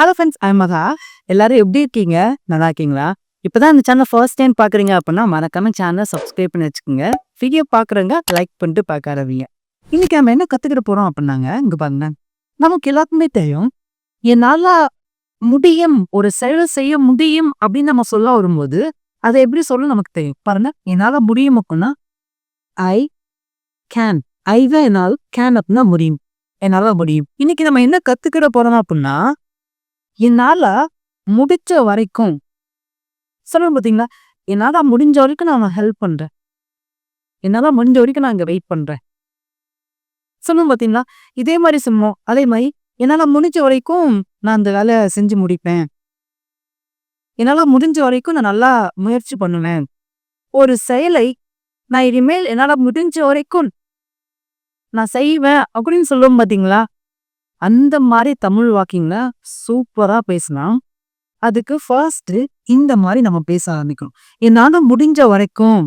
Hello friends, ஐ மகா. எல்லாரும் எப்படி இருக்கீங்க? நல்லா இருக்கீங்களா? இப்பதான் இந்த சேனல் ஃபர்ஸ்ட் டைம் பார்க்குறீங்க அப்படின்னா மறக்காம சேனலை சப்ஸ்கிரைப் பண்ணி வச்சுக்கோங்க. வீடியோ பார்க்குறவங்க லைக் பண்ணிட்டு பார்க்க ஆரம்பிங்க. இன்னைக்கு நம்ம என்ன கற்றுக்கிட போகிறோம் அப்படின்னாங்க, இங்கே பாருங்க. நமக்கு எல்லாருக்குமே தெரியும், என்னால் முடியும், ஒரு செயல் செய்ய முடியும் அப்படின்னு நம்ம சொல்ல வரும்போது அதை எப்படி சொல்ல நமக்கு தெரியும். பாருங்க, என்னால் முடியும் அப்படின்னா ஐ கேன். ஐ தான் என்னால், கேன் அப்படின்னா முடியும், என்னால் முடியும். இன்னைக்கு நம்ம என்ன கற்றுக்கிட போகிறோம் அப்படின்னா, என்னால முடிச்ச வரைக்கும் சொல்லுவேன் பார்த்தீங்களா, என்னால முடிஞ்ச வரைக்கும் நான் ஹெல்ப் பண்றேன், என்னால முடிஞ்ச வரைக்கும் நான் இங்க வெயிட் பண்றேன் சொல்லுவோம் பார்த்தீங்களா. இதே மாதிரி சொல்லுவோம். அதே மாதிரி என்னால முடிஞ்ச வரைக்கும் நான் அந்த வேலையை செஞ்சு முடிப்பேன், என்னால முடிஞ்ச வரைக்கும் நான் நல்லா முயற்சி பண்ணுவேன், ஒரு செயலை நான் இனிமேல் என்னால முடிஞ்ச வரைக்கும் நான் செய்வேன் அப்படின்னு சொல்லுவோம் பார்த்தீங்களா. அந்த மாதிரி தமிழ் வாக்கிங்ல சூப்பரா பேசலாம். அதுக்கு ஃபர்ஸ்ட் இந்த மாதிரி நம்ம பேச ஆரம்பிக்கணும். என்னால முடிஞ்ச வரைக்கும்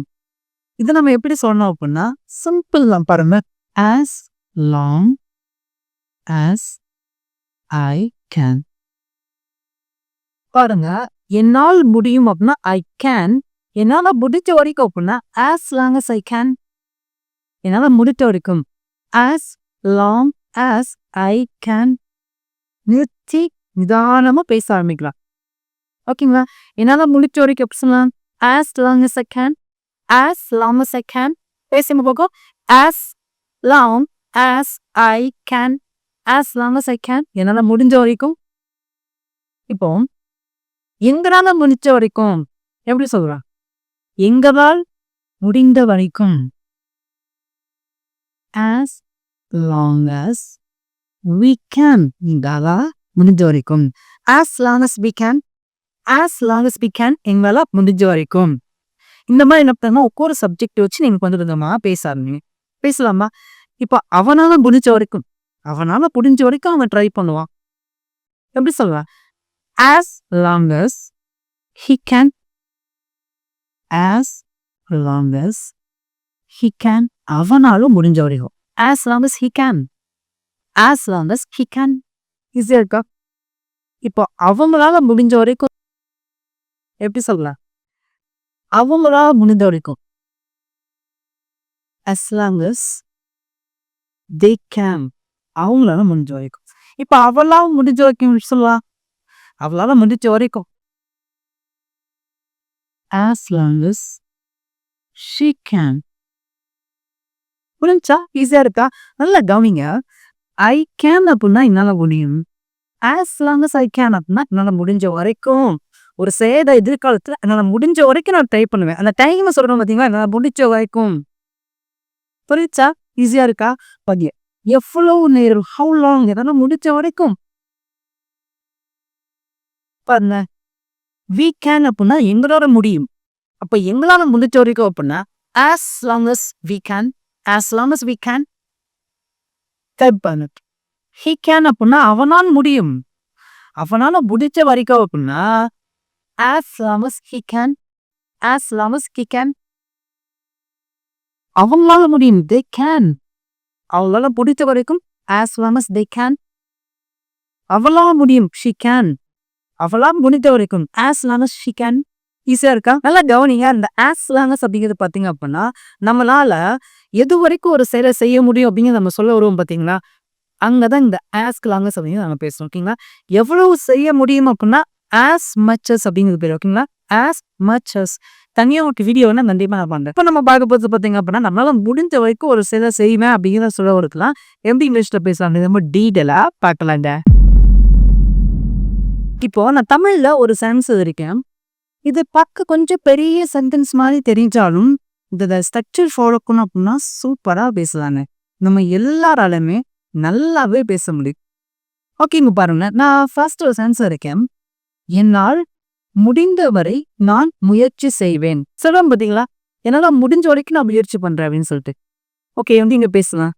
இதை நம்ம எப்படி சொல்லணும் அப்படின்னா, சிம்பிள் தான் பாருங்க. as long as I can. பாருங்க, என்னால் முடியும் அப்படின்னா I can. என்னால முடிஞ்ச வரைக்கும் அப்படின்னா as long as I can. என்னால முடிஞ்ச வரைக்கும் as long as I can. நிறுத்தி நிதானமா பேச ஆரம்பிக்கலாம். ஓகேங்களா. என்னால முடிச்ச வரைக்கும் எப்படி சொல்லலாம்? as long as I can. as long as I can. பேசும் போகும் as long as I can. as long as I can. என்னால முடிஞ்ச வரைக்கும். இப்போ எங்களால முடிஞ்ச வரைக்கும் எப்படி சொல்றான்? எங்களால் முடிந்த வரைக்கும். as long as we can. எங்களால முடிஞ்ச வரைக்கும். as long as we can. as long as we can. எங்களால முடிஞ்ச வரைக்கும். இந்த மாதிரி என்ன பண்ணா ஒவ்வொரு சப்ஜெக்ட் வச்சு நீங்க கொஞ்சம் கொஞ்சமா பேச ஆரம்பிங்க. பேசலாமா? இப்போ அவனால முடிஞ்ச வரைக்கும், அவனால முடிஞ்ச வரைக்கும் அவன் ட்ரை பண்ணுவான். எப்படி சொல்லுவான்? as long as he can. as long as he can. அவனாலும் முடிஞ்ச வரைக்கும். as long as he can. as long as he can. ஈஸியா இருக்கா? இப்போ அவங்களால முடிஞ்ச வரைக்கும் எப்படி சொல்லலாம்? அவங்களால முடிஞ்ச வரைக்கும் as long as they can. அவங்களால முடிஞ்ச வரைக்கும். இப்போ அவளால முடிஞ்ச வரைக்கும் சொல்லலாம். அவளால முடிஞ்ச வரைக்கும் as long as she can. புரிஞ்சா? ஈஸியா இருக்கா? நல்லா கவனிங்க. I can அப்படின்னா என்னால முடியும். as long as I can அப்படின்னா என்னால முடிஞ்ச வரைக்கும் ஒரு செயலை எதிர்காலத்துல என்னால முடிஞ்ச வரைக்கும் நான் ட்ரை பண்ணுவேன். அந்த டைம் சொல்றோம் பார்த்தீங்களா, என்னால முடிஞ்ச வரைக்கும். புரிச்சா? ஈஸியா இருக்கா? பதிய எவ்வளவு நேரம், ஹவு லாங், என்னால முடிஞ்ச வரைக்கும். பாருங்க, we can அப்படின்னா எங்களால முடியும். அப்ப எங்களால முடிஞ்ச வரைக்கும் அப்படின்னா as long as we can. as long as we can. Type பண்ணு. he can அப்படின்னா அவனால் முடியும். அவனால முடிஞ்ச வரைக்கும் அப்படின்னா as long as he can. as long as he can. அவங்களால முடியும். they can. அவங்களால முடிஞ்ச வரைக்கும் as long as they can. அவளால முடியும். she can. அவளால முடிஞ்ச வரைக்கும் as long as she can. ஈஸியா இருக்கா? நல்லா கவனிங்க. இந்த as long as அப்படிங்கிறது பார்த்தீங்க அப்படின்னா நம்மளால எது வரைக்கும் ஒரு செயலை செய்ய முடியும் அப்படிங்கிறது நம்ம சொல்ல வருவோம் பார்த்தீங்களா. அங்கதான் இந்த as long as அப்படிங்கிறது நம்ம பேசுறோம். ஓகேங்களா. எவ்வளவு செய்ய முடியும் அப்படின்னா as much as அப்படிங்கிறது பேர். ஓகேங்களா. as much as. தனியாக ஒரு வீடியோ கண்டிப்பா நான் பண்றேன். இப்போ நம்ம பார்க்க போது பார்த்தீங்க அப்படின்னா நம்மளால முடிஞ்ச வரைக்கும் ஒரு செயலை செய்வேன் அப்படிங்கிறத சொல்ல இருக்கலாம். எப்படி இங்கிலீஷ்ல பேசலாம் ரொம்ப டீட்டெயிலா பார்க்கலாங்க. இப்போ நான் தமிழ்ல ஒரு சென்ஸ் இருக்கேன். இது பார்க்க கொஞ்சம் பெரிய சென்டென்ஸ் மாதிரி தெரிஞ்சாலும் இந்த ஸ்ட்ரக்சர் ஃபாலோ பண்ணணும் அப்படின்னா சூப்பரா பேசலாங்க. நம்ம எல்லாராலுமே நல்லாவே பேச முடியும். ஓகேங்க. பாருங்க, நான் ஃபர்ஸ்ட் ஒரு சென்ஸ் இருக்கேன். என்னால் முடிந்தவரை நான் முயற்சி செய்வேன். சொல்லுவேன் பார்த்தீங்களா, என்னால முடிஞ்ச வரைக்கும் நான் முயற்சி பண்றேன் அப்படின்னு சொல்லிட்டு. ஓகே, வந்து இங்க பேசலாம்.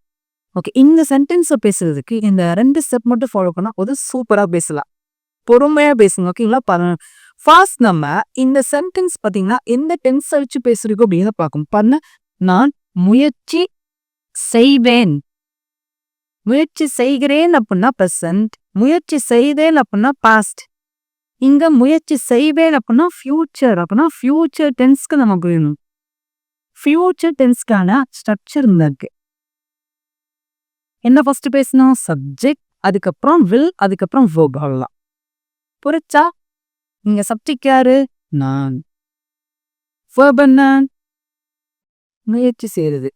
ஓகே, இந்த சென்டென்ஸை பேசுறதுக்கு இந்த 2 ஸ்டெப் மட்டும் ஃபாலோ பண்ணா ஒரு சூப்பரா பேசலாம். பொறுமையா பேசுங்க. ஓகேங்களா. பாருங்க, ஃபாஸ்ட் நம்ம இந்த சென்டென்ஸ் பார்த்தீங்கன்னா எந்த டென்ஸை வச்சு பேசுறீங்க அப்படின்னு பார்க்கணும். பாருங்க, நான் முயற்சி செய்வேன். முயற்சி செய்கிறேன் அப்படின்னா ப்ரெசன்ட், முயற்சி செய்தேன் அப்படின்னா பாஸ்ட். இங்க முயற்சி செய்வேன் அப்படின்னா ஃபியூச்சர். அப்படின்னா ஃபியூச்சர் டென்ஸ்க்கு நம்ம போயிடணும். ஃபியூச்சர் டென்ஸ்க்கான ஸ்ட்ரக்சர் இருக்கு. என்ன ஃபர்ஸ்ட் பேசணும்? சப்ஜெக்ட், அதுக்கப்புறம் வில், அதுக்கப்புறம் verb. அவ்வளவுதான். புரிச்சா? இங்க சப்ஜெக்ட் யாரு? நான். verb என்ன? முயற்சி செய்யறது.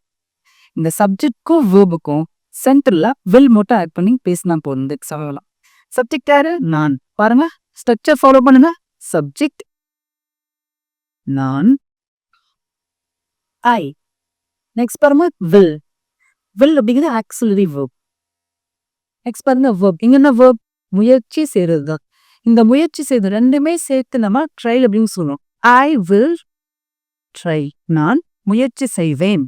இந்த சப்ஜெக்ட்க்கும் வேர்புக்கும் சென்டர்ல வில் மட்டும் ஆட் பண்ணி பேசினா போதும். சொல்லலாம். சப்ஜெக்ட் யாரு? நான். பாருங்க, ஸ்ட்ரக்சர் ஃபாலோ பண்ணுங்க. சப்ஜெக்ட் நான், ஐ. நெக்ஸ்ட் பாருங்க வில். வில் அப்படிங்கிறது ஆக்சிலரி வேர்ப். நெக்ஸ்ட் பாருங்க வேர்ப். இங்க என்ன வேர்ப்? முயற்சி செய்யறது தான். இந்த முயற்சி செய்யறது ரெண்டுமே சேர்த்து நம்ம ட்ரை அப்படின்னு சொல்லுவோம். I will try. நான் முயற்சி செய்வேன்.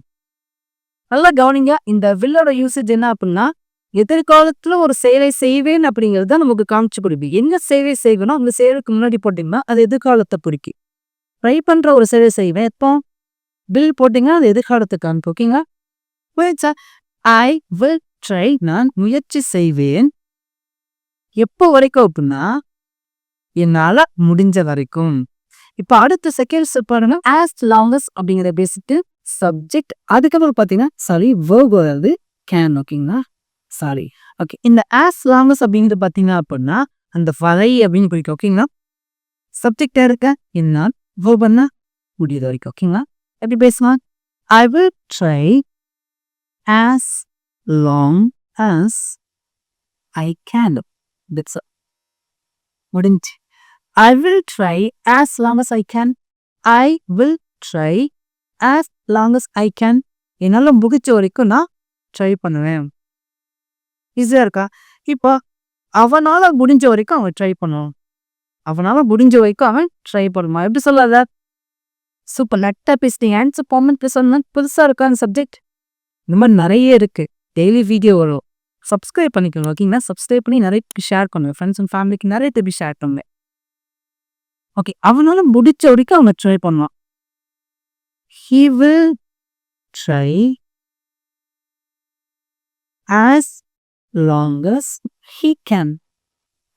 நல்லா கவனிங்க. இந்த வில்லோட யூசேஜ் என்ன அப்படின்னா, எதிர்காலத்துல ஒரு செயலை செய்வேன் அப்படிங்கிறது தான் நமக்கு காமிச்சு கொடுப்பீங்க. என்ன சேவை செய்யணும் அந்த செயலுக்கு முன்னாடி போட்டீங்கன்னா அது எதிர்காலத்தை குறிக்கி. ட்ரை பண்ற ஒரு செயலை செய்வேன். எப்போ வில் போட்டீங்கன்னா அது எதிர்காலத்தை காமிக்கும். ஓகேங்களா? புரியுதா? I will try. நான் முயற்சி செய்வேன். எப்போ வரைக்கும் அப்படின்னா என்னால முடிஞ்ச வரைக்கும். இப்ப அடுத்த செகண்ட் ஸ்டெப் பாருங்க. as long as அப்படிங்கிற பேசிட்டு சப்ஜெக்ட், அதுக்கப்புறம் பாத்தீங்கன்னா சாரி verb வருது can. ஓகேங்களா? சாரி. ஓகே, இந்த as long as அப்படிங்கிறது பாத்தீங்க அப்படின்னா அந்த வரை அப்படின்னு போயிட்டு. ஓகேங்களா? சப்ஜெக்டா இருக்க என்னால், verb என்ன முடியுது வரைக்கும். ஓகேங்களா? எப்படி பேசலாம்? I will try as long as I can. That's all. முடிஞ்சு. I will try as long as I can. I will try as long as I can. என்னால முடிச்ச வரைக்கும் நான் ட்ரை பண்ணுவேன். ஈஸியா இருக்கா? இப்போ அவனால முடிஞ்ச வரைக்கும் அவன் ட்ரை பண்ணுவான். அவனால முடிஞ்ச வரைக்கும் அவன் ட்ரை பண்ணுவான். எப்படி சொல்லாத? சூப்பர், நட்டா பேசிட்டீங்க. ஆன்சர் பாமெண்ட் சொன்னா புதுசா இருக்கா அந்த சப்ஜெக்ட்? இந்த மாதிரி நிறைய இருக்கு. டெய்லி வீடியோ வரும். சப்ஸ்கிரைப் பண்ணிக்கோங்க. ஓகேங்களா? சப்ஸ்கிரைப் பண்ணி நிறைய ஷேர் பண்ணுவேன். ஃப்ரெண்ட்ஸ் அண்ட் ஃபேமிலிக்கு நிறைய திருப்பி ஷேர் பண்ணுவேன். ஓகே, அவனால முடிச்ச வரைக்கும் அவன் ட்ரை பண்ணுவான். He will try as long as he can.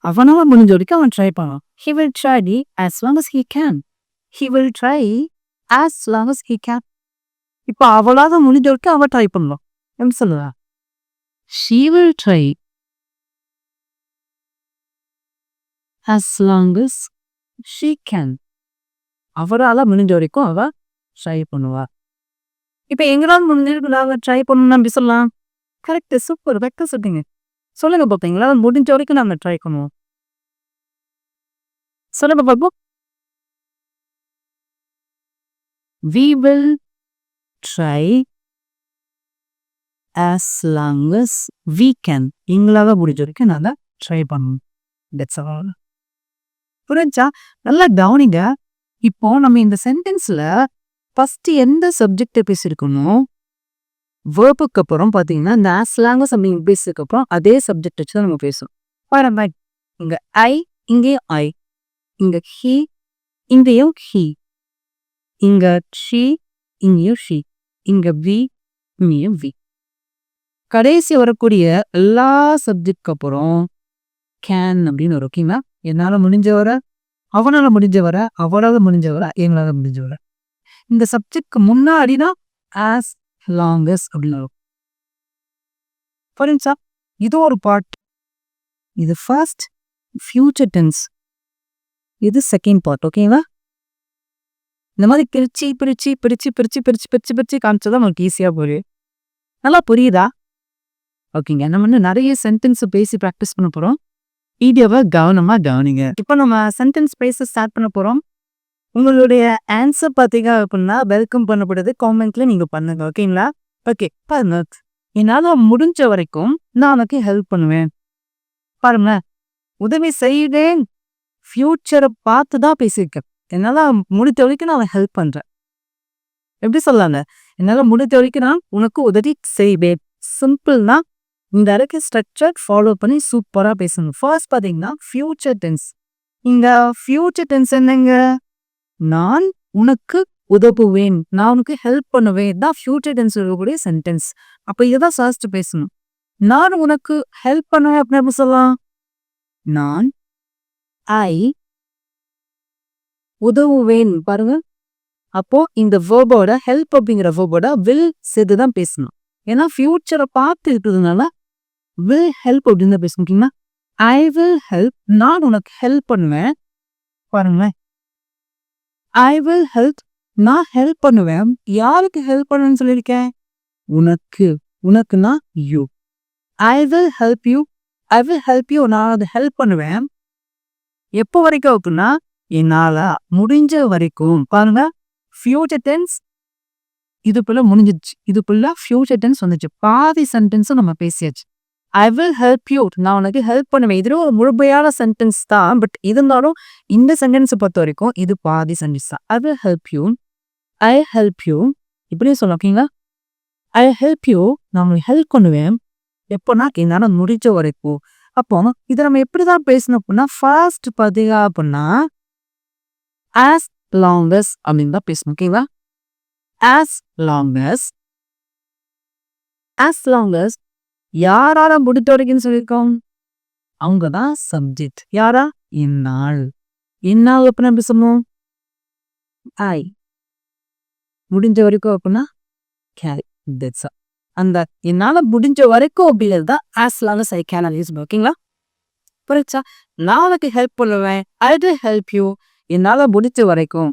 அவனால முடிஞ்ச வரைக்கும் அவன் ட்ரை பண்ணுவான். He will try as long as he can. He will try as long as he can. இப்போ அவளால முடிஞ்ச வரைக்கும் அவ ட்ரை பண்ணலாம். எப்படி சொல்லுவா? She will try as long as she can. அவரால முடிஞ்ச வரைக்கும் அவ ட்ரை பண்ணுவா. இப்ப எங்களால முடிஞ்சிருக்கு நாங்க ட்ரை பண்ணணும் அப்படி சொல்லலாம். கரெக்ட், சூப்பர், வெக்க சொல்றீங்க. சொல்லுங்க பாத்தீங்களா? முடிஞ்ச வரைக்கும் நாங்க ட்ரை பண்ணுவோம். சொல்லுங்க பாப்போம். We will try as long as we can. எங்களால முடிஞ்ச வரைக்கும் நாங்க ட்ரை பண்ணுவோம். That's all. புரிஞ்சா? நல்லா கவனிங்க. இப்போ நம்ம இந்த சென்டென்ஸ்ல ஃபர்ஸ்ட் எந்த சப்ஜெக்ட பேசியிருக்கணும்? வேர்புக்கு அப்புறம் பாத்தீங்கன்னா இந்த as long as அப்படின்னு பேசுறதுக்கு அப்புறம் அதே சப்ஜெக்ட் வச்சு தான் நம்ம பேசணும். பாருங்க, இங்க ஐ, இங்கேயும் ஐ, இங்க he, இங்கேயும் he, இங்க she, இங்கேயும் she, இங்க we, இங்கேயும் we. கடைசி வரக்கூடிய எல்லா சப்ஜெக்ட்க்கு அப்புறம் கேன் அப்படின்னு வரும். ஓகேங்களா? என்னால முடிஞ்ச வர, அவனால முடிஞ்ச வர, அவளால முடிஞ்ச வர, எங்களால முடிஞ்ச வர. இந்த சப்ஜெக்ட்க்கு முன்னாடிதான் as long as அப்படின்னு வரும். புரிஞ்சா? இது ஒரு பார்ட். இது ஃபர்ஸ்ட் ஃபியூச்சர் டென்ஸ். இது செகண்ட் பார்ட். ஓகேங்களா? இந்த மாதிரி பிரிச்சு பிரிச்சு பிரிச்சு பிரிச்சு பிரிச்சு பிரிச்சு பிரிச்சு காமிச்சதான் நமக்கு ஈஸியா புரியும். நல்லா புரியுதா? ஓகேங்க, நம்ம வந்து நிறைய சென்டென்ஸ் பேசி ப்ராக்டிஸ் பண்ண போறோம். வீடியோவை கவனமா கவனிங்க. இப்போ நம்ம சென்டென்ஸ் பேச ஸ்டார்ட் பண்ண போறோம். உங்களுடைய ஆன்சர் பார்த்தீங்க அப்படின்னா வெல்கம் பண்ணப்படுது. காமெண்ட்ல நீங்க பண்ணுங்க. ஓகேங்களா? ஓகே, பாருங்க. என்னால முடிஞ்ச வரைக்கும் நான் உனக்கு ஹெல்ப் பண்ணுவேன். பாருங்க, உதவி செய்தேன். ஃபியூச்சரை பார்த்து தான் பேசியிருக்கேன். என்னால முடிஞ்ச வரைக்கும் நான் ஹெல்ப் பண்றேன். எப்படி சொல்லலாங்க? என்னால முடிஞ்ச வரைக்கும் நான் உனக்கு உதவி செய்வேன். சிம்பிள்னா இந்த அளவுக்கு ஸ்ட்ரக்சர் ஃபாலோ பண்ணி சூப்பரா பேசணும். ஃபர்ஸ்ட் பாத்தீங்கன்னா ஃபியூச்சர் டென்ஸ். இந்த ஃபியூச்சர் டென்ஸ் என்னங்க? நான் உனக்கு உதவுவேன், நான் உனக்கு ஹெல்ப் பண்ணுவேன் தான் ஃபியூச்சர் டென்ஸ் இருக்கக்கூடிய சென்டென்ஸ். அப்ப இதுதான் ஃபர்ஸ்ட் பேசணும். நான் உனக்கு ஹெல்ப் பண்ணுவேன் அப்படின்னு எப்படி சொல்லலாம்? நான் ஐ உதவுவேன். பாருங்க. அப்போ இந்த வேர்போட ஹெல்ப் அப்படிங்கிற வேர்போட வில் சேர்த்துதான் பேசணும். ஏன்னா ஃபியூச்சரை பார்த்து இருக்கிறதுனால வில் ஹெல்ப் அப்படின்னு தான் பேசணும். ஓகேங்களா? ஐ வில் ஹெல்ப், நான் உனக்கு ஹெல்ப் பண்ணுவேன். பாருங்களேன், ஐ வில் ஹெல்ப், நான் ஹெல்ப் பண்ணுவேன். யாருக்கு ஹெல்ப் பண்ணுவேன்னு சொல்லியிருக்கேன்? உனக்கு. உனக்குன்னா you. I will help you, I will help you, நான் அதை ஹெல்ப் பண்ணுவேன். எப்போ வரைக்கும் அப்படின்னா என்னால முடிஞ்ச வரைக்கும். பாருங்க, ஃபியூச்சர் டென்ஸ் இதுக்குள்ள முடிஞ்சிடுச்சு. இதுக்குள்ள ஃபியூச்சர் டென்ஸ் வந்துச்சு. பாதி சென்டென்ஸும் நம்ம பேசியாச்சு. ஐ வில் ஹெல்ப் யூ, நான் உனக்கு ஹெல்ப் பண்ணுவேன். இது ஒரு முழுமையான சென்டென்ஸ் தான். பட் இருந்தாலும் இந்த சென்டென்ஸை பொறுத்த வரைக்கும் இது பாதி சென்டென்ஸ் தான். ஐ will help you, I help you, இப்படியே சொல்லலாம். ஓகேங்களா? ஐ ஹெல்ப் யூ, நான் உங்களுக்கு ஹெல்ப் பண்ணுவேன். எப்போனா என்னால முடிஞ்ச வரைக்கும். அப்போ இதை நம்ம எப்படிதான் பேசணும் அப்படின்னா, ஃபர்ஸ்ட் பார்த்தீங்க அப்படின்னா as long as அப்படின்னு தான் பேசணும். ஓகேங்களா? as long as, as long as யாரால முடிஞ்ச வரைக்கும்னு சொல்லியிருக்கோம்? அவங்க தான் சப்ஜெக்ட். யாரா? என்னால். என்னால் அப்படின்னா எப்படி சொல்லணும்? ஐ. முடிஞ்ச வரைக்கும் அப்படின்னா கேரி. That's all. அந்த என்னால முடிஞ்ச வரைக்கும் அப்படிங்கிறது தான் as long as I can use பண்ணுவோம். ஓகேங்களா? புரிச்சா? நான் உனக்கு ஹெல்ப் பண்ணுவேன். ஐ வில் ஹெல்ப் யூ, என்னால முடிஞ்ச வரைக்கும்.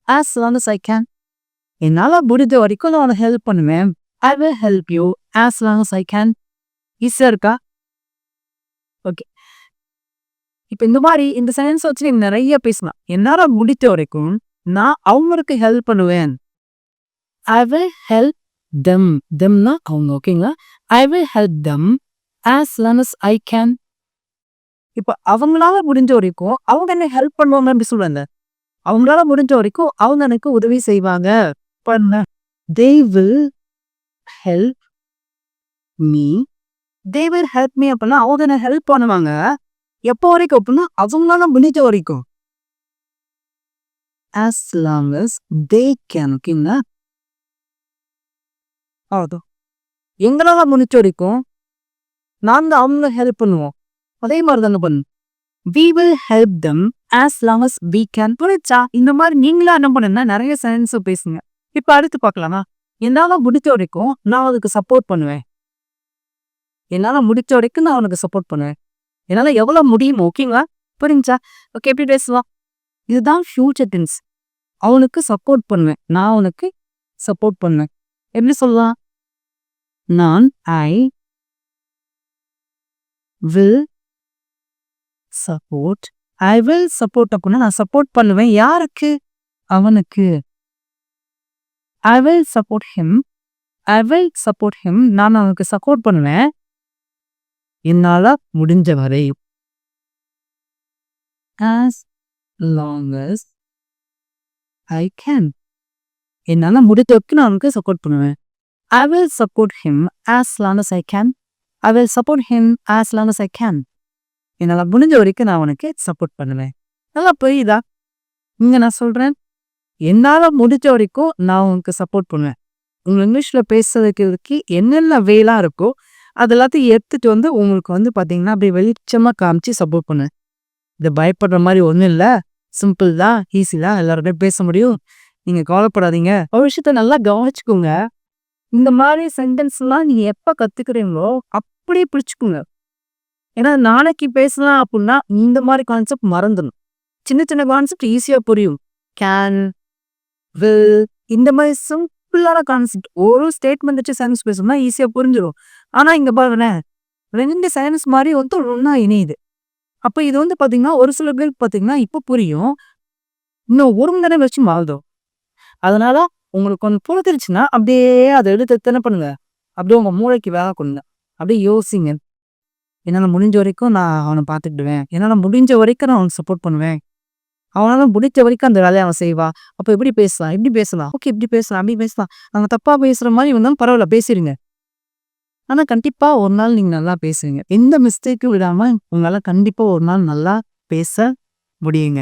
as long as I can, என்னால முடிஞ்ச வரைக்கும் நான் உனக்கு ஹெல்ப் பண்ணுவேன். ஐ will help you as long as I can. ஈஸியா இருக்கா? ஓகே. இப்ப இந்த மாதிரி இந்த சென்டென்ஸ் வச்சு நீங்க நிறைய பேசலாம். என்னால முடிஞ்ச வரைக்கும் நான் அவங்களுக்கு ஹெல்ப் பண்ணுவேன். ஐ வில் ஹெல்ப் them. themனா அவங்க. ஓகேங்களா? ஐ will help them as long as I can. இப்ப அவங்களால முடிஞ்ச வரைக்கும் அவங்க என்ன ஹெல்ப் பண்ணுவாங்க அப்படி சொல்லுவாங்க. அவங்களால முடிஞ்ச வரைக்கும் அவங்க எனக்கு உதவி செய்வாங்க. பண்ண they will help me, they will help me அப்படின்னா அவங்க என்ன ஹெல்ப் பண்ணுவாங்க. எப்போ வரைக்கும் அப்படின்னா அவங்களால முடிஞ்ச வரைக்கும். as long as they can. ஓகேங்களா? அவ்வளோதான். எங்களால முடிஞ்ச வரைக்கும் நாங்க அவங்க ஹெல்ப் பண்ணுவோம். அதே மாதிரி தாங்க பண்ணும். we will help them as long as we can. புரிச்சா? இந்த மாதிரி நீங்களா என்ன பண்ணுன்னா நிறைய சென்டென்ஸ் பேசுங்க. இப்ப அடுத்து பார்க்கலாமா? என்னால முடிஞ்ச வரைக்கும் நான் அதுக்கு சப்போர்ட் பண்ணுவேன். என்னால முடிஞ்ச வரைக்கும் நான் அவனுக்கு சப்போர்ட் பண்ணுவேன். என்னால எவ்வளவு முடியுமோ. ஓகேங்களா? புரிஞ்சா? ஓகே, எப்படி பேசலாம்? இதுதான் ஃபியூச்சர் டென்ஸ். அவனுக்கு சப்போர்ட் பண்ணுவேன். நான் அவனுக்கு சப்போர்ட் பண்ணுவேன். எப்படி சொல்லலாம்? நான் I will support. I will support அப்படின்னா நான் சப்போர்ட் பண்ணுவேன். யாருக்கு? அவனுக்கு. I will support him, I will support him, நான் அவனுக்கு சப்போர்ட் பண்ணுவேன். என்னால முடிஞ்ச வரை. as long as I can. என்னால முடிஞ்ச வரைக்கும் நான் அவனுக்கு சப்போர்ட் பண்ணுவேன். I will support him as long as I can. I will support him as long as I can. என்னால முடிஞ்ச வரைக்கும் நான் அவனுக்கு சப்போர்ட் பண்ணுவேன். நல்லா புரியுதா? இங்க நான் சொல்றேன், என்னால முடிஞ்ச வரைக்கும் நான் உனக்கு சப்போர்ட் பண்ணுவேன். உங்க இங்கிலீஷ்ல பேசுறதுக்கு என்னென்ன வேலாம் இருக்கோ அது எல்லாத்தையும் எடுத்துட்டு வந்து உங்களுக்கு வந்து பாத்தீங்கன்னா அப்படியே வெளிச்சமா காமிச்சு சப்போர்ட் பண்ணுவேன். இது பயப்படுற மாதிரி ஒன்றும் இல்லை. சிம்பிள் தான், ஈஸி தான், எல்லாருமே பேச முடியும். நீங்க கவலைப்படாதீங்க. ஒரு விஷயத்த நல்லா கவனிச்சுக்கோங்க. இந்த மாதிரி சென்டென்ஸ்லாம் நீங்க எப்ப கத்துக்கிறீங்களோ அப்படியே பிடிச்சுக்கோங்க. ஏன்னா நாளைக்கு பேசலாம் அப்படின்னா இந்த மாதிரி கான்செப்ட் மறந்துடும். சின்ன சின்ன கான்செப்ட் ஈஸியா புரியும். கேன், வில், இந்த மாதிரி சிம்பிளான கான்செப்ட் ஒரு ஸ்டேட்மெண்ட் வச்சு சென்டென்ஸ் பேசணும்னா ஈஸியா புரிஞ்சிடும். ஆனா இங்க பாருங்களேன், 2 சென்டென்ஸ் மாதிரி வந்து ஒன்னா இணையுது. அப்ப இது வந்து பாத்தீங்கன்னா ஒரு சில பேருக்கு பாத்தீங்கன்னா இப்ப புரியும், இன்னும் ஒரு மணி நேரம் வச்சு மாறுதோம். அதனால உங்களுக்கு கொஞ்சம் புரிஞ்சிருச்சுன்னா அப்படியே அதை எடுத்து என்ன பண்ணுங்க, அப்படியே உங்க மூளைக்கு வேலை கொடுங்க. அப்படியே யோசிங்க. என்னால முடிஞ்ச வரைக்கும் நான் அவனை பார்த்துக்கிடுவேன். என்னால முடிஞ்ச வரைக்கும் நான் அவனுக்கு சப்போர்ட் பண்ணுவேன். அவனால முடிஞ்ச வரைக்கும் அந்த வேலையை அவன் செய்வா. அப்ப எப்படி பேசலாம், இப்படி பேசலாம், ஓகே இப்படி பேசலாம், அப்படி பேசலாம். அவங்க தப்பா பேசுற மாதிரி வந்தாலும் பரவாயில்ல, பேசிடுங்க. ஆனா கண்டிப்பா ஒரு நாள் நீங்க நல்லா பேசுவீங்க. எந்த மிஸ்டேக்கும் விடாம உங்களால கண்டிப்பா ஒரு நாள் நல்லா பேச முடியுங்க.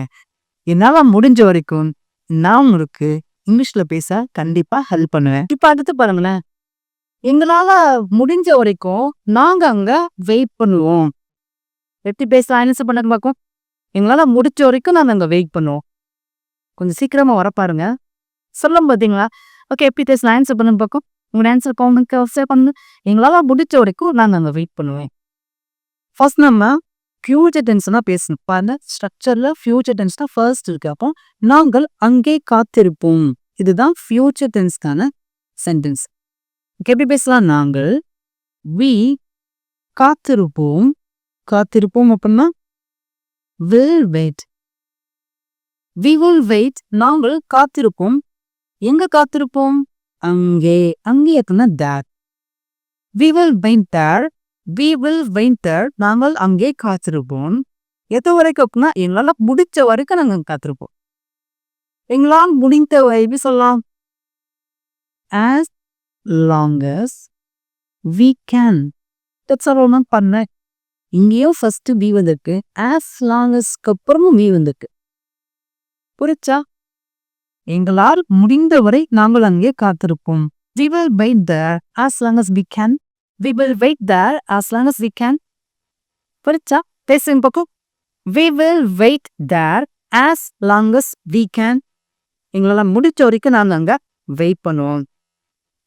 என்னால முடிஞ்ச வரைக்கும் நான் உங்களுக்கு இங்கிலீஷ்ல பேச கண்டிப்பா ஹெல்ப் பண்ணுவேன். இப்ப அடுத்து பாருங்களேன், எங்களால முடிஞ்ச வரைக்கும் நாங்க அங்க வெயிட் பண்ணுவோம். எப்படி பேசலாம் ஆன்சர் பண்ண பார்க்கும். எங்களால முடிச்ச வரைக்கும் நாங்க அங்க வெயிட் பண்ணுவோம். கொஞ்சம் சீக்கிரமா வர பாருங்க. சொல்லும் பார்த்தீங்களா? ஓகே எப்படி பேசலாம் ஆன்சர் பண்ணுங்க பார்க்கும். உங்களோட ஆன்சர் காமெண்ட்க்கு பண்ணுங்க. எங்களால முடிச்ச வரைக்கும் நாங்க அங்க வெயிட் பண்ணுவோம். ஃபர்ஸ்ட் நம்ம ஃபியூச்சர் டென்ஸ் தான் பேசணும். பாருங்க ஸ்ட்ரக்சர்ல ஃபியூச்சர் டென்ஸ் தான் ஃபர்ஸ்ட் இருக்கு. அப்போ நாங்கள் அங்கே காத்திருப்போம். இதுதான் ஃபியூச்சர் டென்ஸ்க்கான சென்டென்ஸ். எப்படி பேசலாம்? நாங்கள் வி காத்திருப்போம். காத்திருப்போம் அப்படின்னா will wait. we will wait. நாங்கள் காத்திருப்போம். எங்க காத்திருப்போம்? அங்கே. அங்கே அப்படின்னா that. we will wait there. we will wait there. நாங்கள் அங்கே காத்திருப்போம். எது வரைக்கும் அப்படின்னா எங்களால முடிச்ச வரைக்கும் நாங்கள் காத்திருப்போம். எங்களால் முடிந்த எப்படி சொல்லலாம்? as long as we can. that's all நான் பண்ணேன். இங்கேயும் ஃபர்ஸ்ட் பி வந்திருக்கு. as long as அப்புறமும் பி வந்திருக்கு. புரிச்சா? எங்களால் முடிந்தவரை நாங்கள் அங்கே காத்திருப்போம். we will wait there as long as we can. we will wait there as long as we can. புரிச்சா? பேசுங்க பக்கம். we will wait there as long as we can. எங்களால முடிச்ச வரைக்கும் நாங்கள் அங்க வெயிட் பண்ணுவோம்.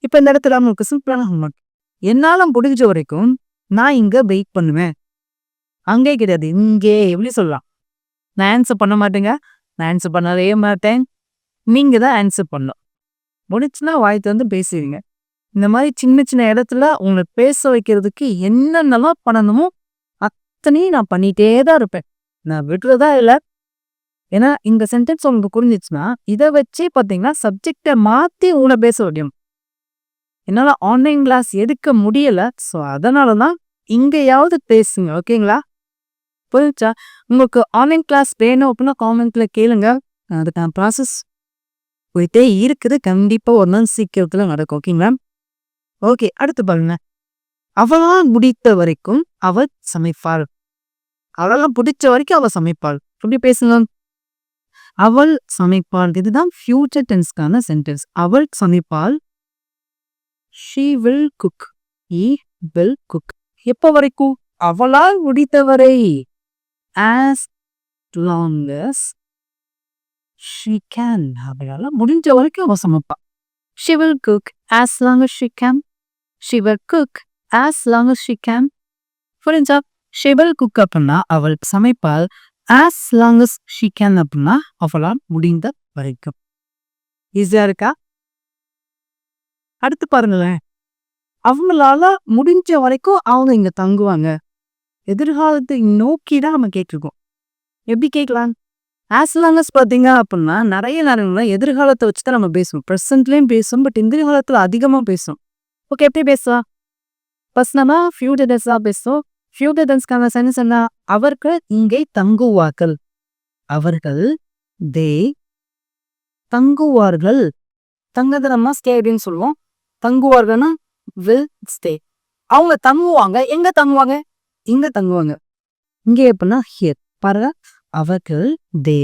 இப்ப இந்த இடத்துல உங்களுக்கு சிம்பிளான ஹோம்வொர்க். என்னால முடிஞ்ச வரைக்கும் நான் இங்க வெயிட் பண்ணுவேன். அங்கே கிடையாது, இங்கே. எப்படி சொல்லலாம்? நான் ஆன்சர் பண்ண மாட்டேங்க. நான் ஆன்சர் பண்ணவே மாட்டேன். நீங்க தான் ஆன்சர் பண்ணணும். முடிச்சுன்னா வாய் திறந்து பேசுவீங்க. இந்த மாதிரி சின்ன சின்ன இடத்துல உங்களை பேச வைக்கிறதுக்கு என்னென்னலாம் பண்ணணுமோ அத்தனையும் நான் பண்ணிட்டே தான் இருப்பேன். நான் விடுறதா இல்லை. ஏன்னா இந்த சென்டென்ஸ் உங்களுக்கு புரிஞ்சிச்சுன்னா இதை வச்சு பார்த்தீங்கன்னா சப்ஜெக்டை மாற்றி உங்களை பேச முடியும். என்னால் ஆன்லைன் கிளாஸ் எடுக்க முடியலை. ஸோ அதனால தான் இங்கேயாவது பேசுங்க. ஓகேங்களா? புரிஞ்சா? உங்களுக்கு ஆன்லைன் கிளாஸ் வேணும் அப்படின்னா காமெண்ட்ல கேளுங்க. அதுக்கான ப்ராசஸ் போயிட்டே இருக்குது. கண்டிப்பா ஒரு நாள் சீக்கிரத்துல நடக்கும். ஓகேங்களா? ஓகே, அடுத்து பாருங்க. அவளால் முடித்த வரைக்கும் அவள் சமைப்பாள். அவளால் பிடிச்ச வரைக்கும் அவள் சமைப்பாள். எப்படி பேசுங்க? அவள் சமைப்பாள். இதுதான் ஃபியூச்சர் டென்ஸ்க்கான சென்டென்ஸ். அவள் சமைப்பாள். she will cook. he will cook. எப்போ வரைக்கும்? அவளால் முடித்தவரை. as long as she can. அவளால முடிஞ்ச வரைக்கும் அவ சமைப்பா. she will cook as long as she can. she will cook as long as she can. புரிஞ்சா? she will cook அப்படின்னா அவள் சமைப்பாள். as long as she can அப்படின்னா அவளால் முடிந்த வரைக்கும். ஈஸியா இருக்கா? அடுத்து பாருங்களேன். அவங்களால முடிஞ்ச வரைக்கும் அவங்க இங்க தங்குவாங்க. எதிர்காலத்தை நோக்கிதான் நம்ம கேட்டிருக்கோம். எப்படி கேட்கலாம்? as long as பார்த்தீங்க அப்படின்னா நிறைய நேரங்கள்ல எதிர்காலத்தை வச்சுதான் நம்ம பேசுவோம். ப்ரெசன்ட்லயும் பேசுவோம். பட் எதிர்காலத்துல அதிகமா பேசுவோம். ஓகே, எப்படி பேசலாம்? ஃபர்ஸ்ட் நம்ம ஃபியூச்சர் டென்ஸா பேசுவோம். ஃபியூச்சர் டென்ஸ்க்கான சென்டென்ஸ் என்ன? அவர்கள் இங்கே தங்குவார்கள். அவர்கள் தே தங்குவார்கள். தங்கதை நம்ம ஸ்டே அப்படின்னு சொல்லுவோம். தங்குவார்கள்னா will stay. அவங்க தங்குவாங்க. எங்க தங்குவாங்க? இங்க தங்குவாங்க. இங்கே எப்படின்னா ஹியர். பாருங்க, அவர்கள் தே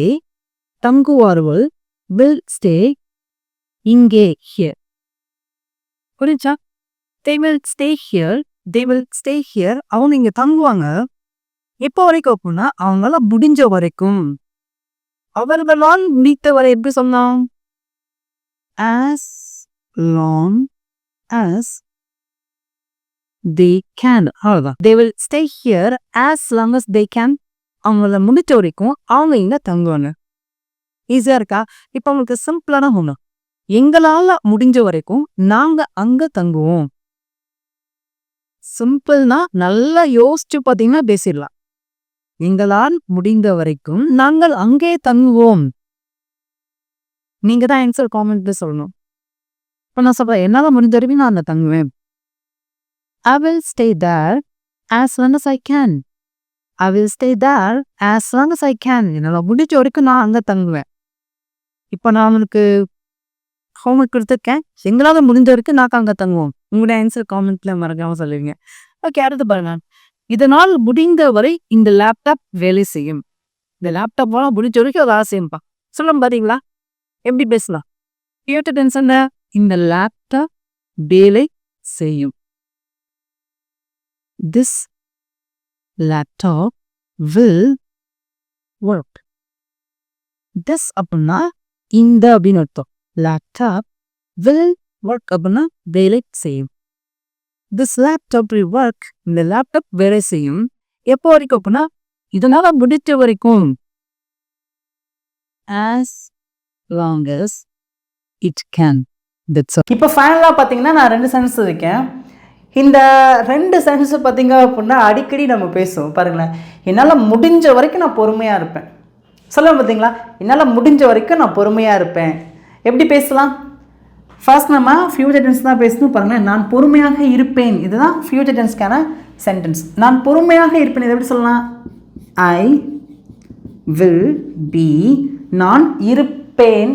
தங்குவார்கள். will stay இங்கே ஹியர். புரிஞ்சா? they will stay here. they will stay here. அவங்க இங்க தங்குவாங்க. எப்போ வரைக்கும் அப்படின்னா அவங்களால முடிஞ்ச வரைக்கும். அவர்களால் முடித்தவரை எப்படி சொன்னோம்? as long as they can. அவ்வளவுதான். they will stay here as long as they can. அவங்கள முடிச்ச வரைக்கும் அவங்க இங்க தங்குவாங்க. ஈஸியா இருக்கா? இப்ப உங்களுக்கு சிம்பிளான ஒண்ணு. எங்களால முடிஞ்ச வரைக்கும் நாங்க அங்க தங்குவோம். சிம்பிள்னா நல்லா யோசிச்சு பாத்தீங்கன்னா பேசிடலாம். எங்களால் முடிந்த வரைக்கும் நாங்கள் அங்கே தங்குவோம். நீங்க தான் ஆன்சர் காமெண்ட்ல சொல்லணும். இப்ப நான் சொல்றேன், என்னால முடிஞ்ச வரைக்கும் நான் அங்க தங்குவேன். I will stay there as long as I can. I will stay there as long as I can. என்னால முடிஞ்ச வரைக்கும் நான் அங்க தங்குவேன். இப்ப நான் உங்களுக்கு ஹோம்ஒர்க் கொடுத்துருக்கேன். எங்களால முடிஞ்ச வரைக்கும் நாங்கள் அங்க தங்குவோம். உங்களோட ஆன்சர் காமெண்ட்ல மறக்காம சொல்லுவீங்க. ஓகே, அடுத்து பாருங்க. இதனால் முடிந்த வரை இந்த லேப்டாப் வேலை செய்யும். இந்த லேப்டாப் முடிஞ்ச வரைக்கும் அது வேலை செய்யும்பா. சொல்ல பாத்தீங்களா? எப்படி பேசலாம்? ஃபியூச்சர் டென்ஸ் என்ன? இந்த லேப்டாப் வேலை செய்யும். This laptop will work. This அப்படின்னா இந்த அப்படின்னு அர்த்தம். லேப்டாப் will work அப்படின்னா வேலை செய்யும். This laptop will work. இந்த லேப்டாப் வேலை செய்யும். எப்போ வரைக்கும் அப்படின்னா இதனால முடிஞ்ச வரைக்கும். As long as it can. That's all. இப்போ ஃபைனலாக பார்த்தீங்கன்னா நான் 2 சென்டென்ஸ் இருக்கேன். இந்த 2 சென்டென்ஸ் பார்த்தீங்க அப்படின்னா அடிக்கடி நம்ம பேசுவோம் பாருங்களேன். என்னால் முடிஞ்ச வரைக்கும் நான் பொறுமையாக இருப்பேன். சொல்லுவேன் பார்த்தீங்களா, என்னால் முடிஞ்ச வரைக்கும் நான் பொறுமையாக இருப்பேன். எப்படி பேசலாம்? ஃபர்ஸ்ட் நம்ம ஃபியூச்சர் டென்ஸ் தான் பேசணும். பாருங்களேன், நான் பொறுமையாக இருப்பேன். இதுதான் ஃபியூச்சர் டென்ஸ்க்கான சென்டென்ஸ். நான் பொறுமையாக இருப்பேன். இதை எப்படி சொல்லலாம்? I will be. நான் இருப்பேன்,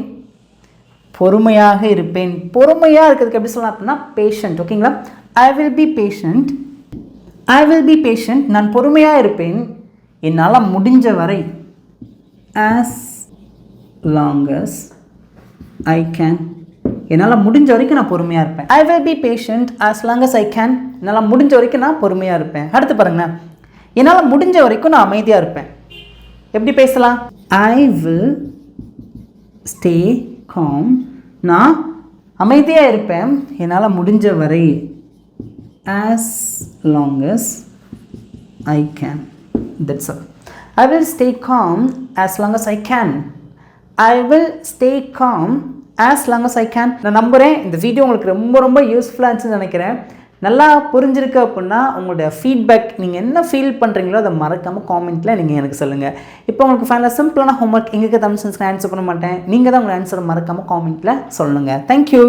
பொறுமையாக இருப்பேன். பொறுமையாக இருக்கிறதுக்கு எப்படி சொல்லலாம் அப்படின்னா பேஷண்ட். ஓகேங்களா? I will be patient. I will be patient. நான் பொறுமையாக இருப்பேன் என்னால் முடிஞ்ச வரை. as long as I can. என்னால் முடிஞ்ச வரைக்கும் நான் பொறுமையாக இருப்பேன். I will be patient as long as I can. என்னால் முடிஞ்ச வரைக்கும் நான் பொறுமையாக இருப்பேன். அடுத்து பாருங்களேன், என்னால் முடிஞ்ச வரைக்கும் நான் அமைதியாக இருப்பேன். எப்படி பேசலாம்? I will stay calm. நான் அமைதியாக இருப்பேன் என்னால் முடிஞ்ச வரை. as long as I can. That's all. I will stay calm as long as I can. I will stay calm as long as I can. நான் நம்புகிறேன் இந்த வீடியோ உங்களுக்கு ரொம்ப ரொம்ப யூஸ்ஃபுல்லாக இருந்துச்சுன்னு நினைக்கிறேன். நல்லா புரிஞ்சிருக்கு அப்படின்னா உங்களோட ஃபீட்பேக், நீங்கள் என்ன ஃபீல் பண்ணுறீங்களோ அதை மறக்காமல் காமெண்ட்டில் நீங்கள் எனக்கு சொல்லுங்கள். இப்போ உங்களுக்கு ஃபைனலாக சிம்பிளான ஹோம்ஒர்க் எங்களுக்கு தமிழ் சென்ஸ்க்கு ஆன்சர் பண்ண மாட்டேன். நீங்கள் தான் உங்கள் ஆன்சரை மறக்காமல் காமெண்ட்டில் சொல்லுங்கள். தேங்க்யூ.